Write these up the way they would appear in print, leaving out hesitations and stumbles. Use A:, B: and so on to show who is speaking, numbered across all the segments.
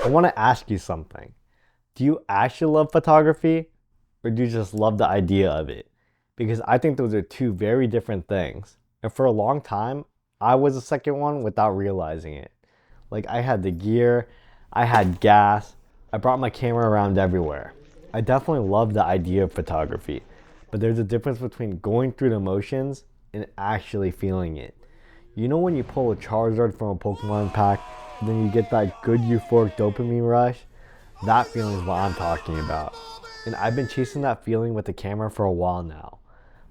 A: I want to ask you something. Do you actually love photography or do you just love the idea of it? Because I think those are two very different things. And for a long time, I was the second one without realizing it. Like I had the gear, I had gas, I brought my camera around everywhere. I definitely love the idea of photography, but there's a difference between going through the motions and actually feeling it. You know when you pull a Charizard from a Pokemon pack, and then you get that good euphoric dopamine rush? That feeling is what I'm talking about. And I've been chasing that feeling with the camera for a while now.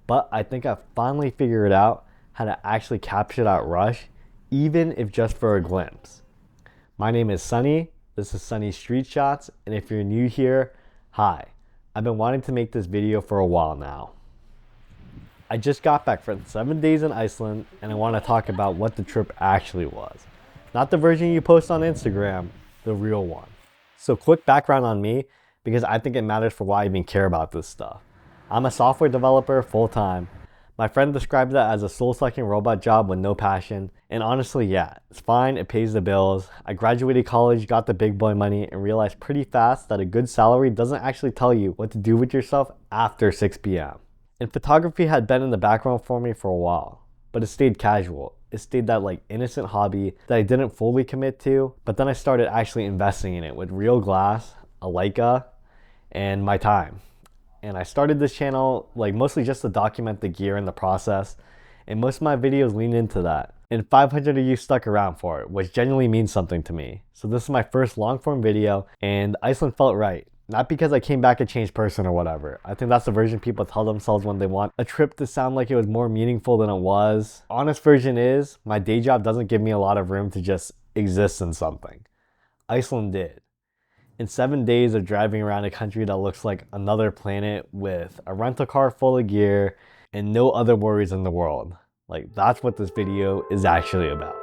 A: But I think I finally figured out how to actually capture that rush, even if just for a glimpse. My name is Sunny, this is Sunny Street Shots, and if you're new here, hi. I've been wanting to make this video for a while now. I just got back from 7 days in Iceland, and I want to talk about what the trip actually was. Not the version you post on Instagram, the real one. So quick background on me, because I think it matters for why I even care about this stuff. I'm a software developer full-time. My friend described that as a soul-sucking robot job with no passion. And honestly, yeah, it's fine, it pays the bills. I graduated college, got the big boy money, and realized pretty fast that a good salary doesn't actually tell you what to do with yourself after 6 p.m. And photography had been in the background for me for a while, but it stayed casual. It stayed that like innocent hobby that I didn't fully commit to, but then I started actually investing in it with real glass, a Leica, and my time. And I started this channel like mostly just to document the gear and the process, and most of my videos lean into that. And 500 of you stuck around for it, which genuinely means something to me. So this is my first long form video, and Iceland felt right. Not because I came back a changed person or whatever. I think that's the version people tell themselves when they want a trip to sound like it was more meaningful than it was. Honest version is, my day job doesn't give me a lot of room to just exist in something. Iceland did. In 7 days of driving around a country that looks like another planet with a rental car full of gear and no other worries in the world. Like, that's what this video is actually about.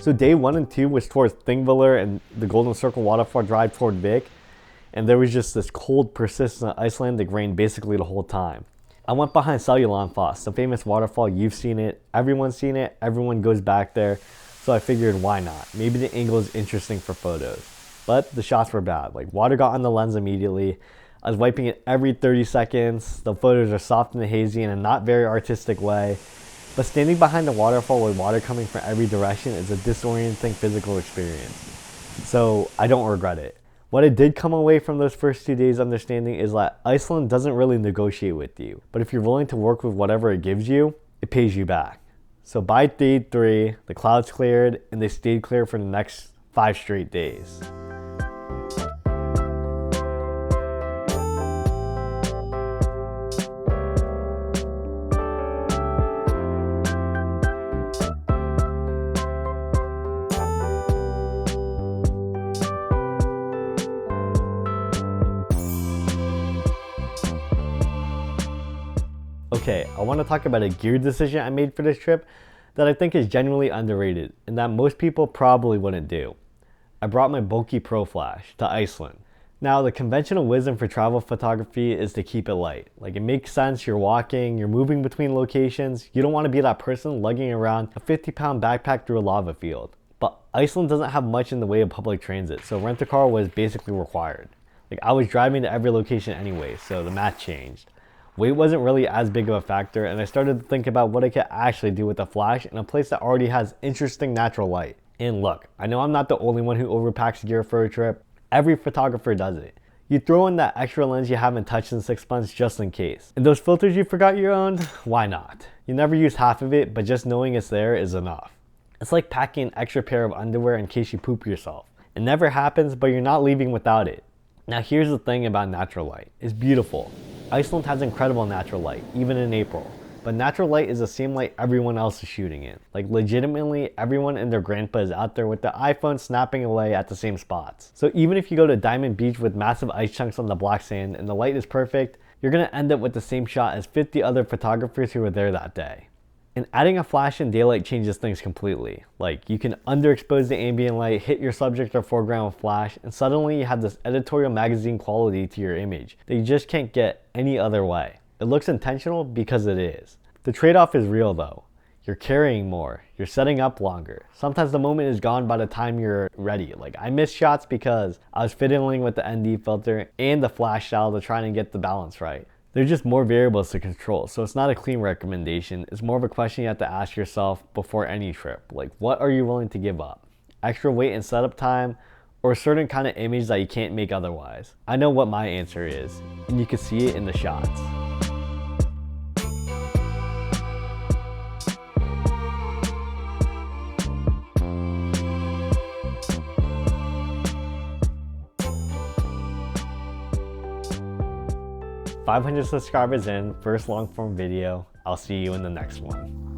A: So day 1 and 2 was towards Thingvellir and the Golden Circle waterfall drive toward Vik, and there was just this cold, persistent Icelandic rain basically the whole time. I went behind Seljalandsfoss, the famous waterfall. You've seen it, everyone's seen it, everyone goes back there, so I figured why not? Maybe the angle is interesting for photos. But the shots were bad, like water got on the lens immediately. I was wiping it every 30 seconds, the photos are soft and hazy in a not very artistic way. But standing behind the waterfall with water coming from every direction is a disorienting physical experience. So I don't regret it. What I did come away from those first 2 days understanding is that Iceland doesn't really negotiate with you. But if you're willing to work with whatever it gives you, it pays you back. So by day 3, the clouds cleared and they stayed clear for the next 5 straight days. Okay, I want to talk about a gear decision I made for this trip that I think is genuinely underrated and that most people probably wouldn't do. I brought my bulky Pro Flash to Iceland. Now, the conventional wisdom for travel photography is to keep it light. Like, it makes sense, you're walking, you're moving between locations, you don't want to be that person lugging around a 50-pound backpack through a lava field. But Iceland doesn't have much in the way of public transit, so rent-a-car was basically required. Like, I was driving to every location anyway, so the math changed. Weight wasn't really as big of a factor, and I started to think about what I could actually do with a flash in a place that already has interesting natural light. And look, I know I'm not the only one who overpacks gear for a trip. Every photographer does it. You throw in that extra lens you haven't touched in 6 months just in case. And those filters you forgot you owned? Why not? You never use half of it, but just knowing it's there is enough. It's like packing an extra pair of underwear in case you poop yourself. It never happens, but you're not leaving without it. Now here's the thing about natural light. It's beautiful. Iceland has incredible natural light, even in April. But natural light is the same light everyone else is shooting in. Like, legitimately, everyone and their grandpa is out there with their iPhone snapping away at the same spots. So even if you go to Diamond Beach with massive ice chunks on the black sand and the light is perfect, you're gonna end up with the same shot as 50 other photographers who were there that day. And adding a flash in daylight changes things completely. Like, you can underexpose the ambient light, hit your subject or foreground with flash, and suddenly you have this editorial magazine quality to your image that you just can't get any other way. It looks intentional because it is. The trade-off is real though. You're carrying more, you're setting up longer. Sometimes the moment is gone by the time you're ready. Like, I missed shots because I was fiddling with the ND filter and the flash style to try and get the balance right. There's just more variables to control, so it's not a clean recommendation. It's more of a question you have to ask yourself before any trip. Like, what are you willing to give up? Extra weight and setup time, or a certain kind of image that you can't make otherwise? I know what my answer is, and you can see it in the shots. 500 subscribers in, first long form video. I'll see you in the next one.